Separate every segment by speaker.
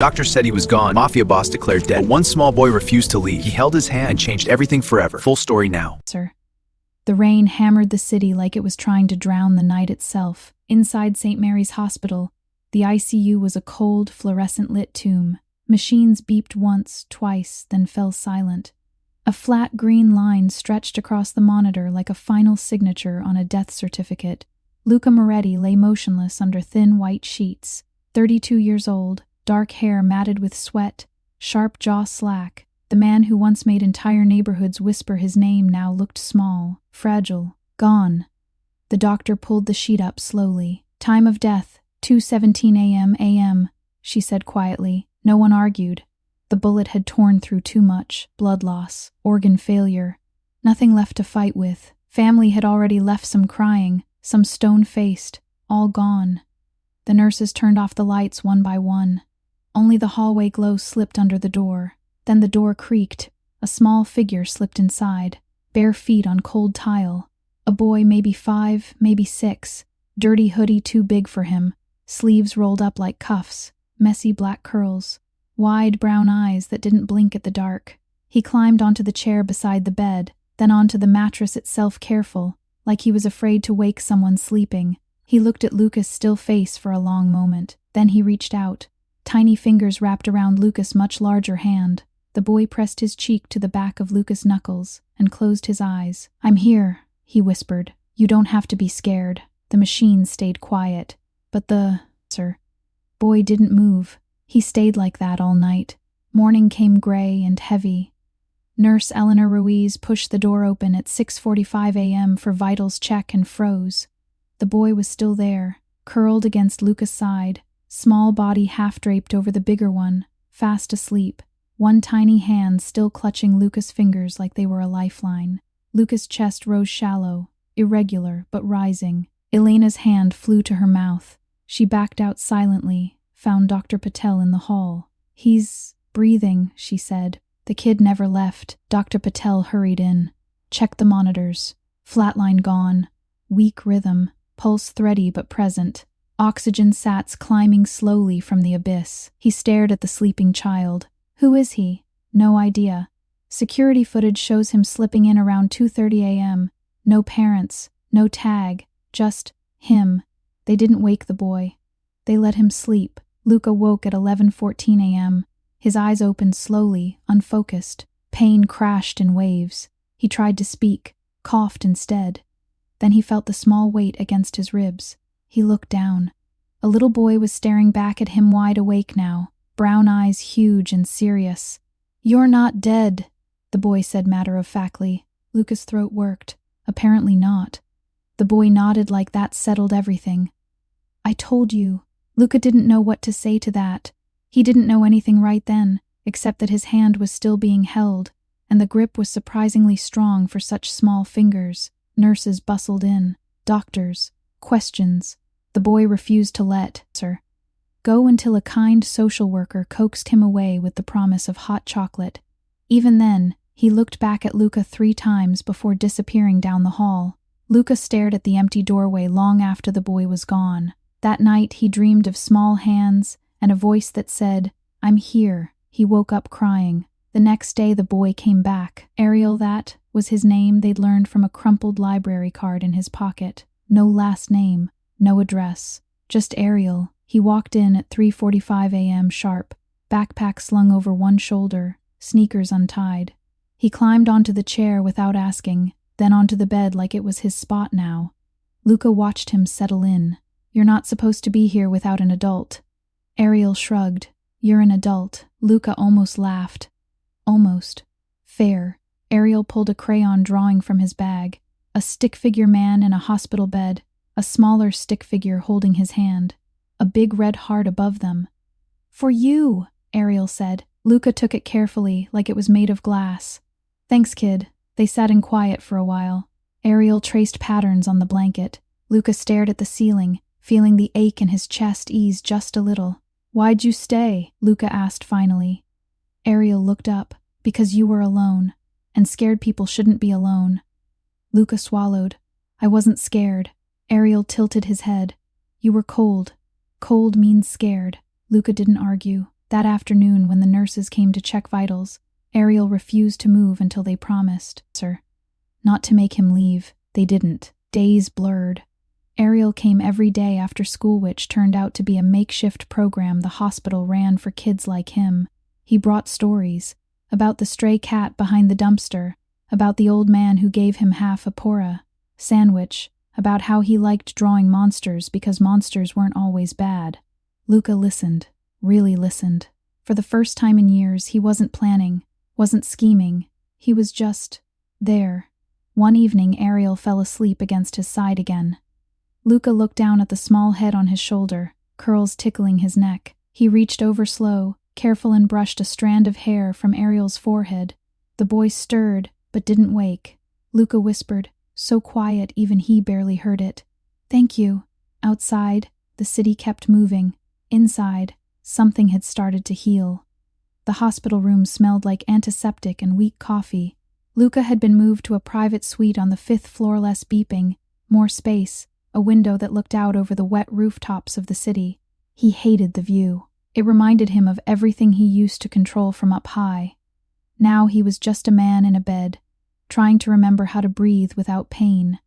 Speaker 1: Doctor said he was gone. Mafia boss declared dead. But one small boy refused to leave. He held his hand and changed everything forever. Full story now.
Speaker 2: Sir. The rain hammered the city like it was trying to drown the night itself. Inside St. Mary's Hospital, the ICU was a cold, fluorescent-lit tomb. Machines beeped once, twice, then fell silent. A flat green line stretched across the monitor like a final signature on a death certificate. Luca Moretti lay motionless under thin white sheets. 32 years old, dark hair matted with sweat, sharp jaw slack. The man who once made entire neighborhoods whisper his name now looked small, fragile, gone. The doctor pulled the sheet up slowly. Time of death, 2:17 a.m., she said quietly. No one argued. The bullet had torn through too much. Blood loss, organ failure. Nothing left to fight with. Family had already left some crying, some stone-faced, all gone. The nurses turned off the lights one by one. Only the hallway glow slipped under the door. Then the door creaked. A small figure slipped inside, bare feet on cold tile. A boy, maybe 5, maybe 6. Dirty hoodie too big for him. Sleeves rolled up like cuffs. Messy black curls. Wide brown eyes that didn't blink at the dark. He climbed onto the chair beside the bed, then onto the mattress itself careful, like he was afraid to wake someone sleeping. He looked at Luca's still face for a long moment. Then he reached out. Tiny fingers wrapped around Luca's much larger hand. The boy pressed his cheek to the back of Luca's knuckles and closed his eyes. "I'm here," he whispered. "You don't have to be scared." The machine stayed quiet. But the boy didn't move. He stayed like that all night. Morning came gray and heavy. Nurse Eleanor Ruiz pushed the door open at 6:45 a.m. for vitals check and froze. The boy was still there, curled against Luca's side, small body half-draped over the bigger one, fast asleep, one tiny hand still clutching Luca's fingers like they were a lifeline. Luca's chest rose shallow, irregular but rising. Elena's hand flew to her mouth. She backed out silently, found Dr. Patel in the hall. "He's breathing," she said. The kid never left. Dr. Patel hurried in. Checked the monitors. Flatline gone. Weak rhythm. Pulse thready but present. Oxygen sats climbing slowly from the abyss. He stared at the sleeping child. Who is he? No idea. Security footage shows him slipping in around 2:30 a.m. No parents. No tag. Just him. They didn't wake the boy. They let him sleep. Luca woke at 11:14 a.m. His eyes opened slowly, unfocused. Pain crashed in waves. He tried to speak, coughed instead. Then he felt the small weight against his ribs. He looked down. A little boy was staring back at him wide awake now, brown eyes huge and serious. "You're not dead," the boy said matter-of-factly. Luca's throat worked. Apparently not. The boy nodded like that settled everything. "I told you." Luca didn't know what to say to that. He didn't know anything right then, except that his hand was still being held, and the grip was surprisingly strong for such small fingers. Nurses bustled in. Doctors. Questions. The boy refused to let her go until a kind social worker coaxed him away with the promise of hot chocolate. Even then, he looked back at Luca 3 times before disappearing down the hall. Luca stared at the empty doorway long after the boy was gone. That night he dreamed of small hands and a voice that said, "I'm here." He woke up crying. The next day the boy came back. Ariel, that was his name they'd learned from a crumpled library card in his pocket. No last name, no address, just Ariel. He walked in at 3:45 a.m. sharp, backpack slung over one shoulder, sneakers untied. He climbed onto the chair without asking, then onto the bed like it was his spot now. Luca watched him settle in. "You're not supposed to be here without an adult." Ariel shrugged. "You're an adult." Luca almost laughed. Almost. Fair. Ariel pulled a crayon drawing from his bag. A stick-figure man in a hospital bed, a smaller stick figure holding his hand. A big red heart above them. "For you," Ariel said. Luca took it carefully, like it was made of glass. "Thanks, kid." They sat in quiet for a while. Ariel traced patterns on the blanket. Luca stared at the ceiling, feeling the ache in his chest ease just a little. "Why'd you stay?" Luca asked finally. Ariel looked up. "Because you were alone, and scared people shouldn't be alone." Luca swallowed. "I wasn't scared." Ariel tilted his head. "You were cold. Cold means scared." Luca didn't argue. That afternoon, when the nurses came to check vitals, Ariel refused to move until they promised, sir, not to make him leave. They didn't. Days blurred. Ariel came every day after school, which turned out to be a makeshift program the hospital ran for kids like him. He brought stories about the stray cat behind the dumpster, about the old man who gave him half a pora sandwich, about how he liked drawing monsters because monsters weren't always bad. Luca listened, really listened. For the first time in years, he wasn't planning, wasn't scheming. He was just there. One evening, Ariel fell asleep against his side again. Luca looked down at the small head on his shoulder, curls tickling his neck. He reached over slow, careful, and brushed a strand of hair from Ariel's forehead. The boy stirred, but didn't wake. Luca whispered, so quiet even he barely heard it. Thank you. Outside, the city kept moving. Inside, something had started to heal. The hospital room smelled like antiseptic and weak coffee. Luca had been moved to a private suite on the 5th floor, less beeping, more space, a window that looked out over the wet rooftops of the city. He hated the view. It reminded him of everything he used to control from up high. Now he was just a man in a bed, trying to remember how to breathe without pain.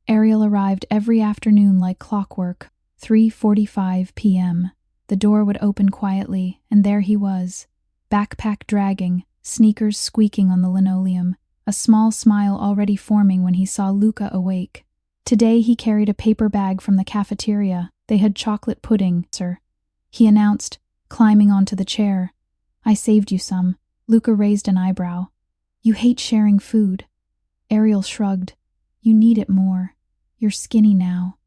Speaker 2: Ariel arrived every afternoon like clockwork, 3:45 p.m. The door would open quietly, and there he was, backpack dragging, sneakers squeaking on the linoleum, a small smile already forming when he saw Luca awake. Today he carried a paper bag from the cafeteria. They had chocolate pudding, sir. He announced, climbing onto the chair. I saved you some. Luca raised an eyebrow. You hate sharing food. Ariel shrugged. You need it more. You're skinny now.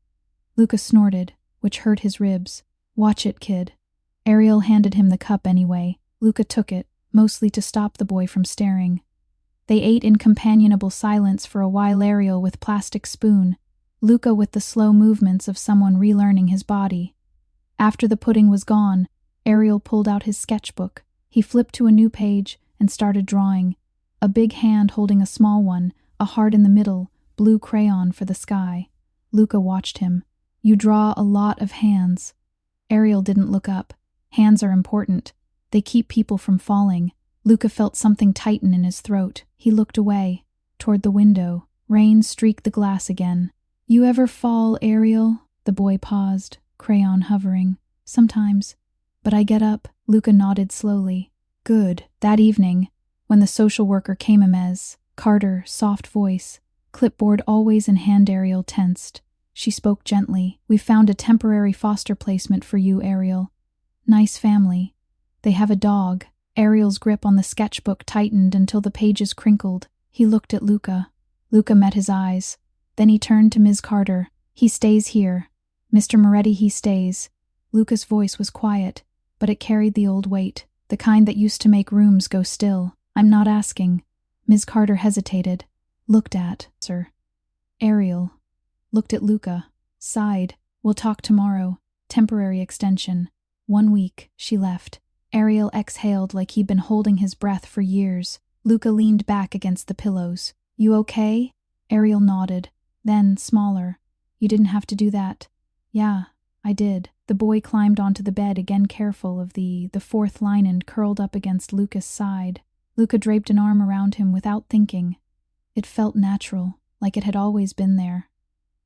Speaker 2: Luca snorted, which hurt his ribs. Watch it, kid. Ariel handed him the cup anyway. Luca took it, mostly to stop the boy from staring. They ate in companionable silence for a while, Ariel with plastic spoon, Luca with the slow movements of someone relearning his body. After the pudding was gone, Ariel pulled out his sketchbook. He flipped to a new page and started drawing. A big hand holding a small one, a heart in the middle, blue crayon for the sky. Luca watched him. You draw a lot of hands. Ariel didn't look up. Hands are important. They keep people from falling. Luca felt something tighten in his throat. He looked away, toward the window. Rain streaked the glass again. You ever fall, Ariel? The boy paused, crayon hovering. Sometimes. But I get up. Luca nodded slowly. Good. That evening, when the social worker came, Carter, soft voice, clipboard always in hand, Ariel tensed. She spoke gently. We found a temporary foster placement for you, Ariel. Nice family. They have a dog. Ariel's grip on the sketchbook tightened until the pages crinkled. He looked at Luca. Luca met his eyes. Then he turned to Ms. Carter. He stays here. Mr. Moretti, he stays. Luca's voice was quiet, but it carried the old weight, the kind that used to make rooms go still. I'm not asking. Ms. Carter hesitated. Looked at, sir. Ariel. Looked at Luca. Sighed. We'll talk tomorrow. Temporary extension. 1 week. She left. Ariel exhaled like he'd been holding his breath for years. Luca leaned back against the pillows. You okay? Ariel nodded. Then, smaller. You didn't have to do that. Yeah, I did. The boy climbed onto the bed, again careful of the 4th line, and curled up against Luca's side. Luca draped an arm around him without thinking. It felt natural, like it had always been there.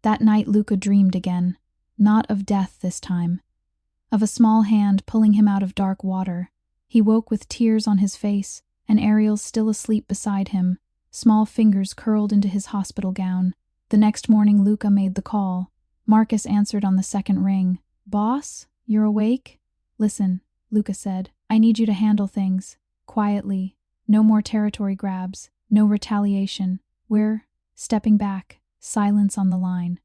Speaker 2: That night Luca dreamed again. Not of death this time. Of a small hand pulling him out of dark water. He woke with tears on his face, and Ariel still asleep beside him, small fingers curled into his hospital gown. The next morning Luca made the call. Marcus answered on the 2nd ring. Boss, you're awake? Listen, Luca said. I need you to handle things. Quietly. No more territory grabs. No retaliation. We're stepping back. Silence on the line.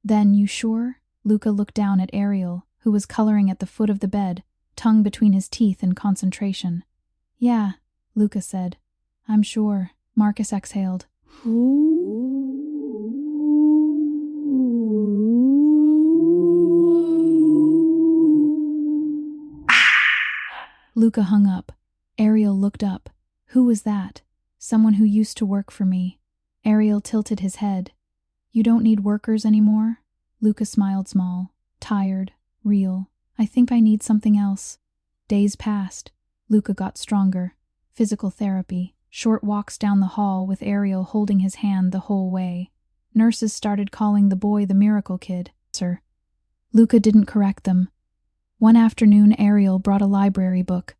Speaker 2: Then, you sure? Luca looked down at Ariel, who was coloring at the foot of the bed, tongue between his teeth in concentration. Yeah, Luca said. I'm sure. Marcus exhaled. Luca hung up. Ariel looked up. Who was that? Someone who used to work for me. Ariel tilted his head. You don't need workers anymore? Luca smiled small, tired, real. I think I need something else. Days passed. Luca got stronger. Physical therapy. Short walks down the hall with Ariel holding his hand the whole way. Nurses started calling the boy the miracle kid. Sir. Luca didn't correct them. One afternoon, Ariel brought a library book.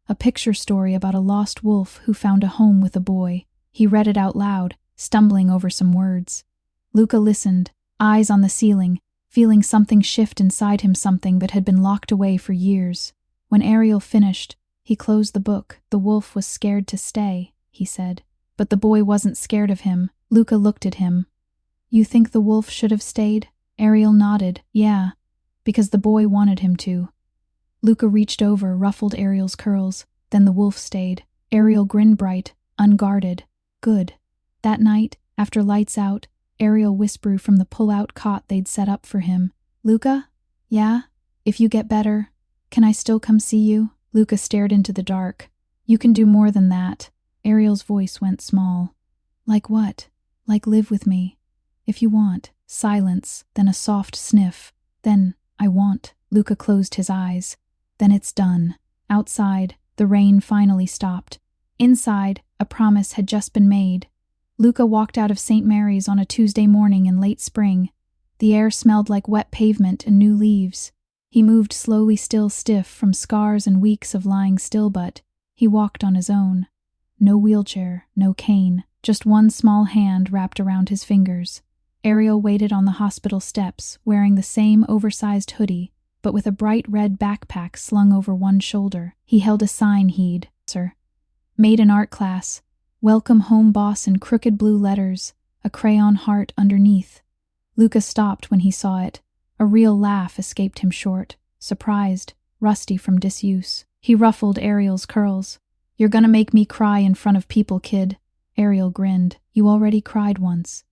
Speaker 2: A picture story about a lost wolf who found a home with a boy. He read it out loud, stumbling over some words. Luca listened, eyes on the ceiling, feeling something shift inside him, something that had been locked away for years. When Ariel finished, he closed the book. The wolf was scared to stay, he said. But the boy wasn't scared of him. Luca looked at him. You think the wolf should have stayed? Ariel nodded. Yeah, because the boy wanted him to. Luca reached over, ruffled Ariel's curls. Then the wolf stayed. Ariel grinned bright, unguarded. Good. That night, after lights out, Ariel whispered from the pull-out cot they'd set up for him. Luca? Yeah? If you get better, can I still come see you? Luca stared into the dark. You can do more than that. Ariel's voice went small. Like what? Like live with me. If you want. Silence, then a soft sniff. Then, I want. Luca closed his eyes. Then it's done. Outside, the rain finally stopped. Inside, a promise had just been made. Luca walked out of St. Mary's on a Tuesday morning in late spring. The air smelled like wet pavement and new leaves. He moved slowly, still stiff from scars and weeks of lying still, but he walked on his own. No wheelchair, no cane, just one small hand wrapped around his fingers. Ariel waited on the hospital steps, wearing the same oversized hoodie, but with a bright red backpack slung over one shoulder. He held a sign he'd, sir, made in art class. Welcome home, boss, in crooked blue letters, a crayon heart underneath. Luca stopped when he saw it. A real laugh escaped him short, surprised, rusty from disuse. He ruffled Ariel's curls. You're gonna make me cry in front of people, kid. Ariel grinned. You already cried once.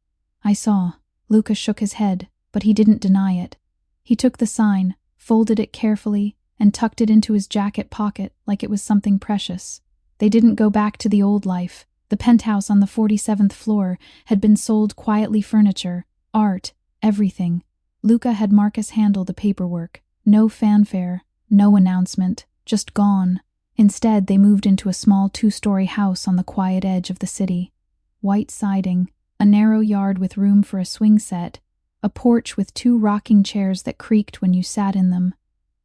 Speaker 2: I saw. Luca shook his head, but he didn't deny it. He took the sign, folded it carefully, and tucked it into his jacket pocket like it was something precious. They didn't go back to the old life. The penthouse on the 47th floor had been sold quietly, furniture, art, everything. Luca had Marcus handle the paperwork. No fanfare, no announcement, just gone. Instead, they moved into a small 2-story house on the quiet edge of the city. White siding, a narrow yard with room for a swing set, a porch with 2 rocking chairs that creaked when you sat in them.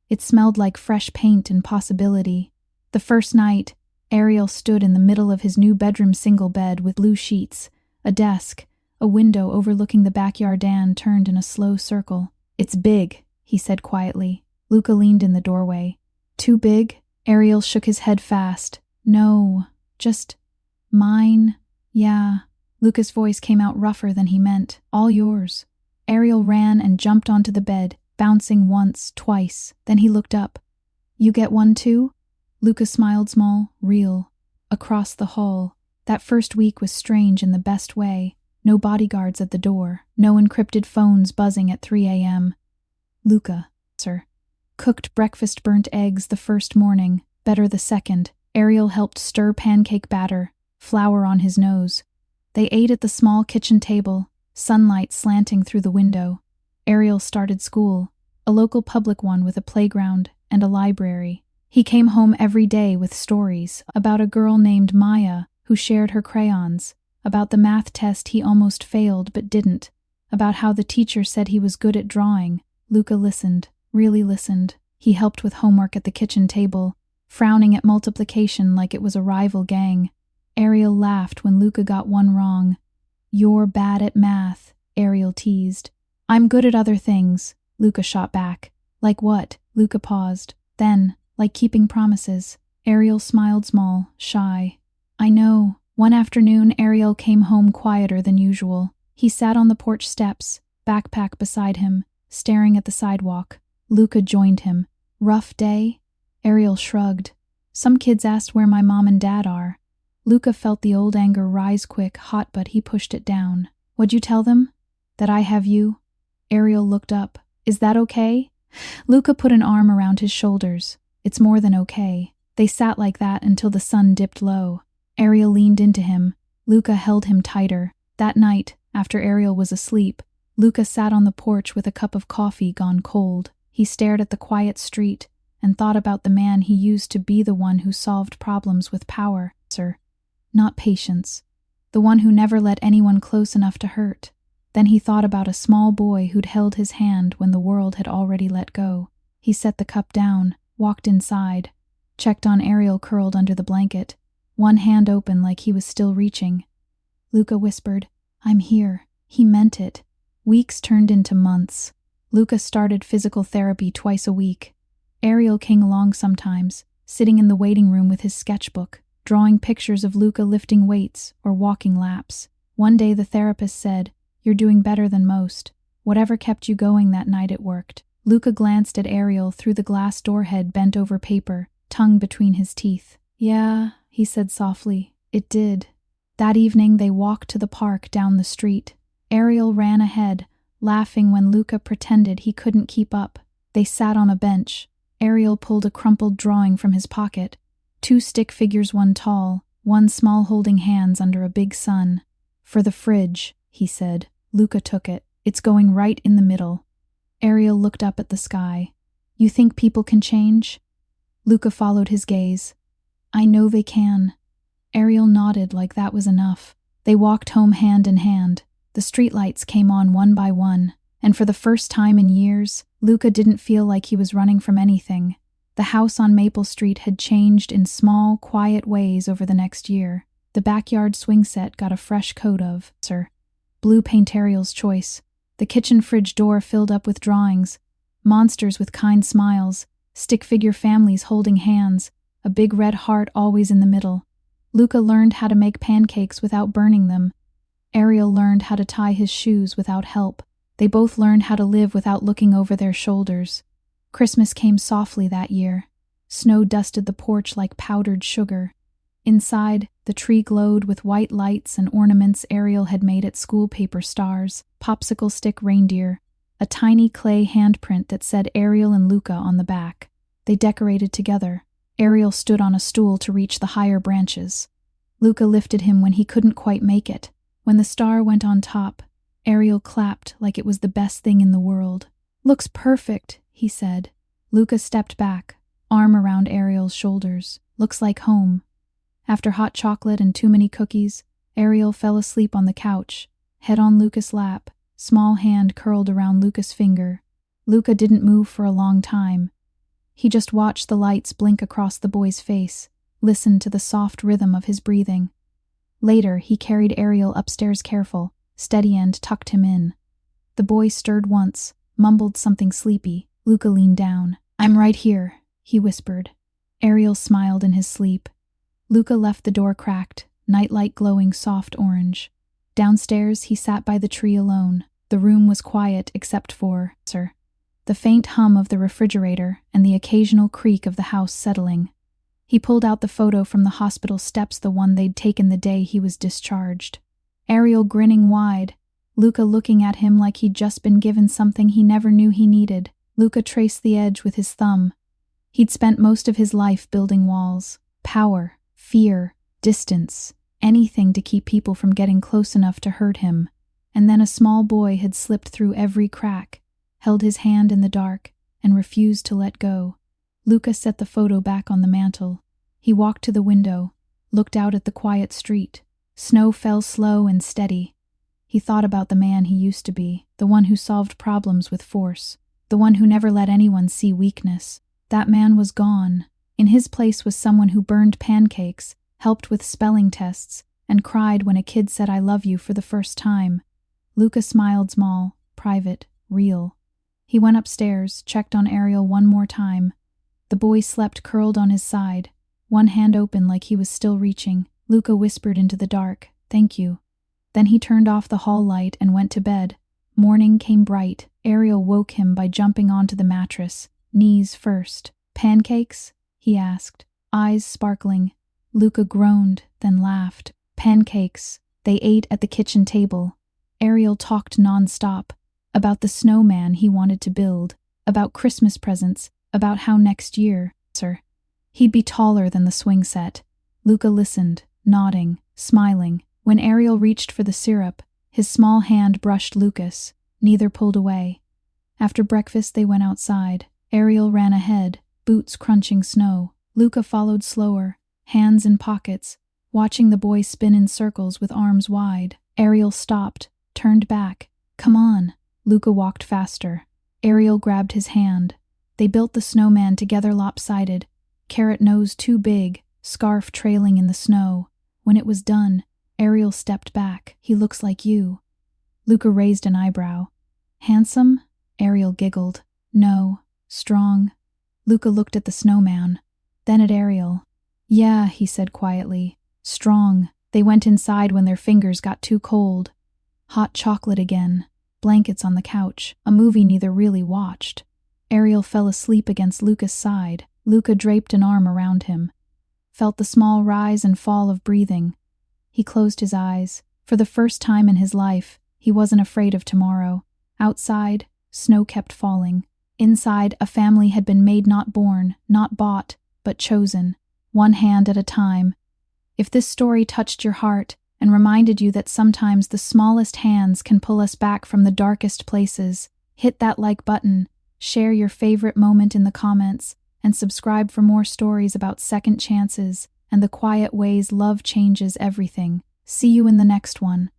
Speaker 2: It smelled like fresh paint and possibility. The first night, Ariel stood in the middle of his new bedroom single bed with blue sheets, a desk, a window overlooking the backyard. Dan turned in a slow circle. It's big, he said quietly. Luca leaned in the doorway. Too big? Ariel shook his head fast. No, just mine. Yeah. Luca's voice came out rougher than he meant. All yours. Ariel ran and jumped onto the bed, bouncing once, twice. Then he looked up. You get one too? Luca smiled, small, real. Across the hall. That first week was strange in the best way. No bodyguards at the door. No encrypted phones buzzing at 3 a.m. Luca, sir. Cooked breakfast, burnt eggs the first morning. Better the second. Ariel helped stir pancake batter. Flour on his nose. They ate at the small kitchen table, sunlight slanting through the window. Ariel started school, a local public one with a playground and a library. He came home every day with stories about a girl named Maya who shared her crayons, about the math test he almost failed but didn't, about how the teacher said he was good at drawing. Luca listened, really listened. He helped with homework at the kitchen table, frowning at multiplication like it was a rival gang. Ariel laughed when Luca got one wrong. You're bad at math, Ariel teased. I'm good at other things, Luca shot back. Like what? Luca paused. Then, like keeping promises. Ariel smiled, small, shy. I know. One afternoon, Ariel came home quieter than usual. He sat on the porch steps, backpack beside him, staring at the sidewalk. Luca joined him. Rough day? Ariel shrugged. Some kids asked where my mom and dad are. Luca felt the old anger rise quick, hot, but he pushed it down. What'd you tell them? That I have you? Ariel looked up. Is that okay? Luca put an arm around his shoulders. It's more than okay. They sat like that until the sun dipped low. Ariel leaned into him. Luca held him tighter. That night, after Ariel was asleep, Luca sat on the porch with a cup of coffee gone cold. He stared at the quiet street, and thought about the man he used to be, the one who solved problems with power, sir, not patience, the one who never let anyone close enough to hurt. Then he thought about a small boy who'd held his hand when the world had already let go. He set the cup down, walked inside, checked on Ariel curled under the blanket, one hand open like he was still reaching. Luca whispered, "I'm here." He meant it. Weeks turned into months. Luca started physical therapy twice a week. Ariel came along sometimes, sitting in the waiting room with his sketchbook, drawing pictures of Luca lifting weights or walking laps. One day the therapist said, "You're doing better than most. Whatever kept you going that night, it worked." Luca glanced at Ariel through the glass door head bent over paper, tongue between his teeth. "Yeah," he said softly, "it did." That evening they walked to the park down the street. Ariel ran ahead, laughing when Luca pretended he couldn't keep up. They sat on a bench. Ariel pulled a crumpled drawing from his pocket. 2 stick figures, one tall, one small, holding hands under a big sun. "For the fridge," he said. Luca took it. "It's going right in the middle." Ariel looked up at the sky. "You think people can change?" Luca followed his gaze. "I know they can." Ariel nodded like that was enough. They walked home hand in hand. The streetlights came on one by one, and for the first time in years, Luca didn't feel like he was running from anything. The house on Maple Street had changed in small, quiet ways over the next year. The backyard swing set got a fresh coat of, blue paint, Ariel's choice. The kitchen fridge door filled up with drawings, monsters with kind smiles, stick figure families holding hands, a big red heart always in the middle. Luca learned how to make pancakes without burning them. Ariel learned how to tie his shoes without help. They both learned how to live without looking over their shoulders. Christmas came softly that year. Snow dusted the porch like powdered sugar. Inside, the tree glowed with white lights and ornaments Ariel had made at school, paper stars, popsicle stick reindeer, a tiny clay handprint that said Ariel and Luca on the back. They decorated together. Ariel stood on a stool to reach the higher branches. Luca lifted him when he couldn't quite make it. When the star went on top, Ariel clapped like it was the best thing in the world. "Looks perfect," he said. Luca stepped back, arm around Ariel's shoulders. "Looks like home." After hot chocolate and too many cookies, Ariel fell asleep on the couch, head on Luca's lap, small hand curled around Luca's finger. Luca didn't move for a long time. He just watched the lights blink across the boy's face, listened to the soft rhythm of his breathing. Later, he carried Ariel upstairs careful, steady, and tucked him in. The boy stirred once, mumbled something sleepy. Luca leaned down. "I'm right here," he whispered. Ariel smiled in his sleep. Luca left the door cracked, nightlight glowing soft orange. Downstairs, he sat by the tree alone. The room was quiet except for, the faint hum of the refrigerator and the occasional creak of the house settling. He pulled out the photo from the hospital steps, the one they'd taken the day he was discharged. Ariel grinning wide, Luca looking at him like he'd just been given something he never knew he needed. Luca traced the edge with his thumb. He'd spent most of his life building walls. Power, fear, distance, anything to keep people from getting close enough to hurt him. And then a small boy had slipped through every crack, held his hand in the dark, and refused to let go. Luca set the photo back on the mantel. He walked to the window, looked out at the quiet street. Snow fell slow and steady. He thought about the man he used to be, the one who solved problems with force, the one who never let anyone see weakness. That man was gone. In his place was someone who burned pancakes, helped with spelling tests, and cried when a kid said "I love you" for the first time. Luca smiled, small, private, real. He went upstairs, checked on Ariel one more time. The boy slept curled on his side, one hand open like he was still reaching. Luca whispered into the dark, "Thank you." Then he turned off the hall light and went to bed. Morning came bright. Ariel woke him by jumping onto the mattress, knees first. "Pancakes?" he asked, eyes sparkling. Luca groaned, then laughed. Pancakes. They ate at the kitchen table. Ariel talked non-stop, about the snowman he wanted to build, about Christmas presents, about how next year, he'd be taller than the swing set. Luca listened, nodding, smiling. When Ariel reached for the syrup, his small hand brushed Lucas. Neither pulled away. After breakfast, they went outside. Ariel ran ahead, boots crunching snow. Luca followed slower, hands in pockets, watching the boy spin in circles with arms wide. Ariel stopped, turned back. Come on. Luca walked faster. Ariel grabbed his hand. They built the snowman together lopsided, carrot nose too big, scarf trailing in the snow. When it was done, Ariel stepped back. He looks like you. Luca raised an eyebrow. Handsome? Ariel giggled. No. Strong. Luca looked at the snowman, then at Ariel. Yeah, he said quietly. Strong. They went inside when their fingers got too cold. Hot chocolate again. Blankets on the couch. A movie neither really watched. Ariel fell asleep against Luca's side. Luca draped an arm around him. Felt the small rise and fall of breathing. He closed his eyes. For the first time in his life, he wasn't afraid of tomorrow. Outside, snow kept falling. Inside, a family had been made, not born, not bought, but chosen, one hand at a time. If this story touched your heart and reminded you that sometimes the smallest hands can pull us back from the darkest places, hit that like button, share your favorite moment in the comments, and subscribe for more stories about second chances and the quiet ways love changes everything. See you in the next one.